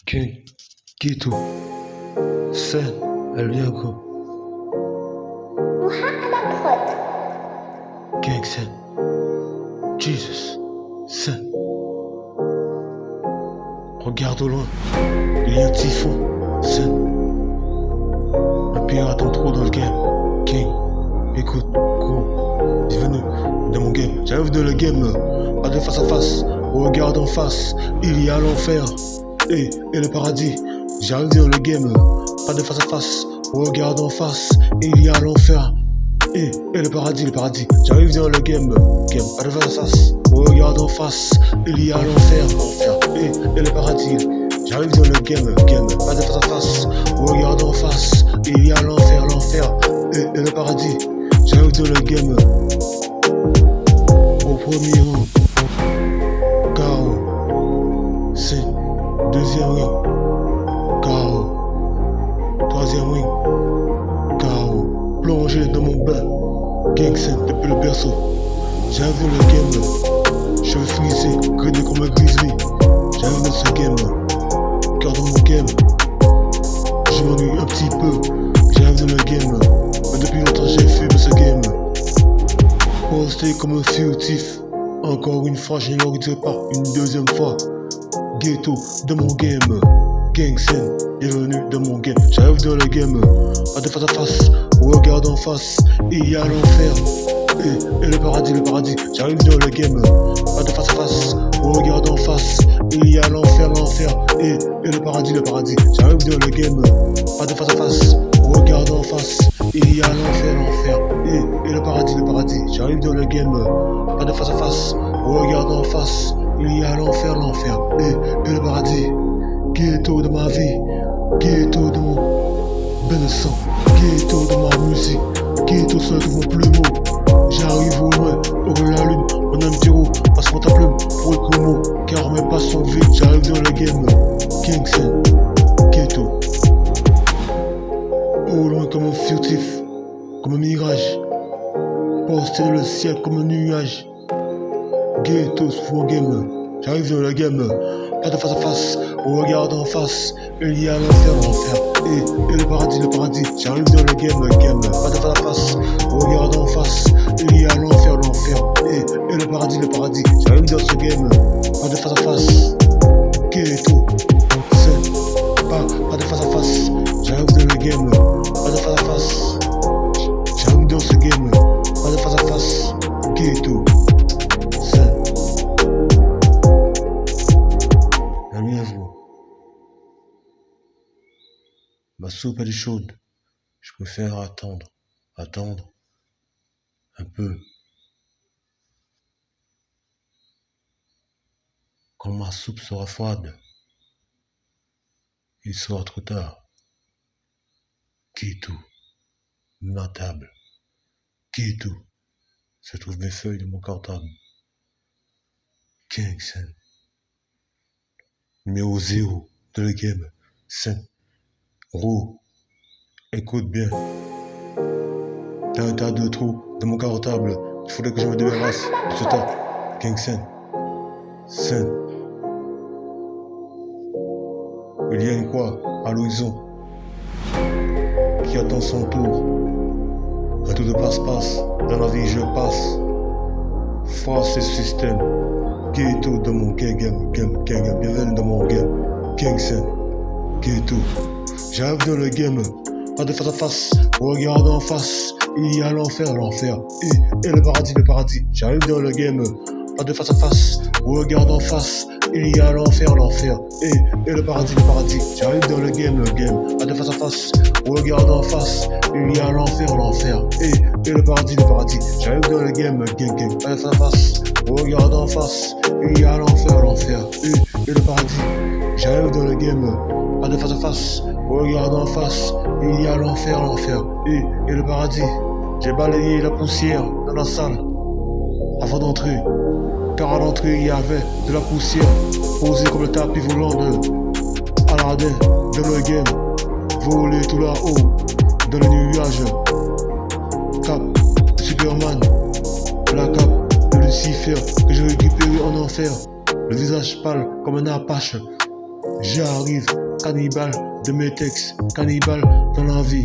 King, Ghetto, Sen, Aliago, Gang Sen, Jesus, Sen. Regarde au loin, il y a un typhon, Sen. Un pirate en trop dans le game, King. Écoute, gros, bienvenue dans mon game. J'arrive dans le game, pas de face à face, regarde en face, il y a l'enfer et le paradis. J'arrive dans le game, pas de face à face, regarde en face, il y a l'enfer et le paradis, J'arrive dans le game, pas de face à face, regarde en face, il y a l'enfer et le paradis. J'arrive dans le game, pas de face à face, regarde en face, il y a l'enfer et le paradis. J'arrive dans le game, au premier rang, KO, c'est deuxième ring, KO, troisième ring, KO, plongé dans mon bain, Gang Sen depuis le berceau. J'arrive dans le game, cheveux frisés, grenés comme un grizzly. J'arrive dans ce game, cœur dans mon game, je m'ennuie un petit peu. J'arrive dans le game, mais depuis longtemps j'ai fumé ce game. Posté comme un furtif, encore une fois je ne le redirai pas une deuxième fois. Ghetto de mon game, Gang Sen, bienvenue dans mon game. J'arrive dans le game, pas de face à face, regarde en face, il y a l'enfer et le paradis, J'arrive dans le game, pas de face à face, regarde en face, il y a l'enfer et le paradis, J'arrive dans le game, pas de face à face, regarde en face, il y a l'enfer et le paradis, J'arrive dans le game, pas de face à face, regarde en face, il y a l'enfer et le paradis. Ghetto de ma vie, ghetto de mon bain de sang, ghetto de ma musique, ghetto seul de mon plumeau. J'arrive au loin, over la lune, mon âme tiro, passe-moi ta plume pour écrire le mot, car mes pas sont vides. J'arrive dans le game, Gang Sen, ghetto. Au loin comme un furtif, comme un mirage, posté dans le ciel comme un nuage. Ghetto sous mon game, j'arrive dans le game, pas de face à face, regarde en face, il y a l'enfer et le paradis, J'arrive dans le game, pas de face à face, regarde en face, il y a l'enfer et le paradis, J'arrive dans ce game, pas de face à face, Ghetto, c'est pas de face à face. J'arrive dans le game, pas de face à face. J'arrive dans ce game, pas de face à face, Ghetto, c'est ami à vous. Ma soupe elle est chaude, je préfère attendre un peu. Quand ma soupe sera froide, il sera trop tard. Ghetto, ma table, Ghetto, se trouvent mes feuilles de mon cartable. Gang Sen, numéro 0 de le game, Sen. Gros, écoute bien. T'as un tas de trous dans mon cartable. Il faudrait que je me débarrasse de ce tas. Gang Sen. Il y a une croix à l'horizon qui attend son tour. Un tour de passe-passe. Dans la vie, je passe. Face et système. Ghetto dans mon game. Bienvenue dans mon game. Gang Sen. Ghetto. J'arrive dans le game, pas de face à face, regarde en face, il y a l'enfer et le paradis, J'arrive dans le game, pas de face à face, regarde en face, il y a l'enfer et le paradis, J'arrive dans le game, pas de face à face, regarde en face, il y a l'enfer et le paradis, J'arrive dans le game, pas de face à face, regarde en face, il y a l'enfer et le paradis. J'arrive dans le game, pas de face à face, regarde en face, il y a l'enfer et le paradis. J'ai balayé la poussière dans la salle avant d'entrer, car à l'entrée il y avait de la poussière posée comme le tapis volant de Aladdin dans le game, volé tout là-haut dans les nuages. Cap de Superman, la cape de Lucifer que j'ai récupéré en enfer, le visage pâle comme un apache. J'arrive, cannibale de mes textes, cannibale dans la vie.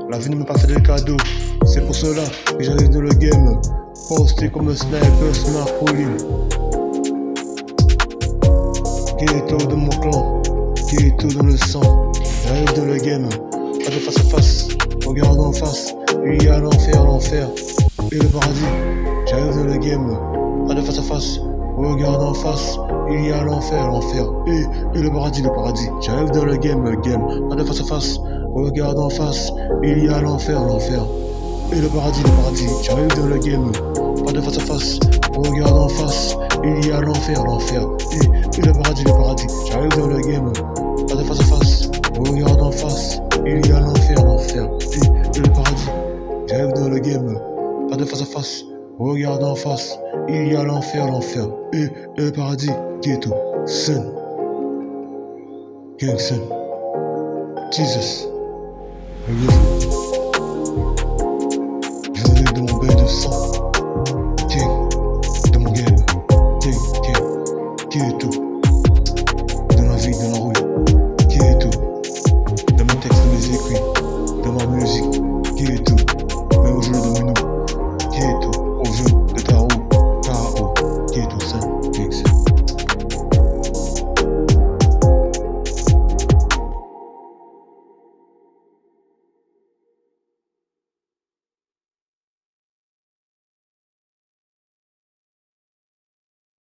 La vie ne m'a pas fait de cadeaux, c'est pour cela que j'arrive dans le game. Posté comme un sniper, smart pauline. Ghetto de mon clan, ghetto dans le sang. J'arrive dans le game, pas de face à face. Regarde en face, il y a l'enfer et le paradis. J'arrive dans le game, pas de face à face. Regarde en face, il y a l'enfer et le paradis. J'arrive dans le game, pas de face à face. Regarde en face, il y a l'enfer et le paradis. J'arrive dans le game, pas de face à face. Regarde en face, il y a l'enfer et le paradis. J'arrive dans le game, pas de face à face. Regarde en face, il y a l'enfer et le paradis. J'arrive dans le game, pas de face à face. Regarde en face, il y a l'enfer et le paradis. Ghetto, Sun, Gang Sun, Jesus, regarde. Je venais de mon bain de sang, King, de mon game, King, ghetto, dans la vie, dans la rue, ghetto, dans mes textes, dans mes écrits, dans ma musique, ghetto.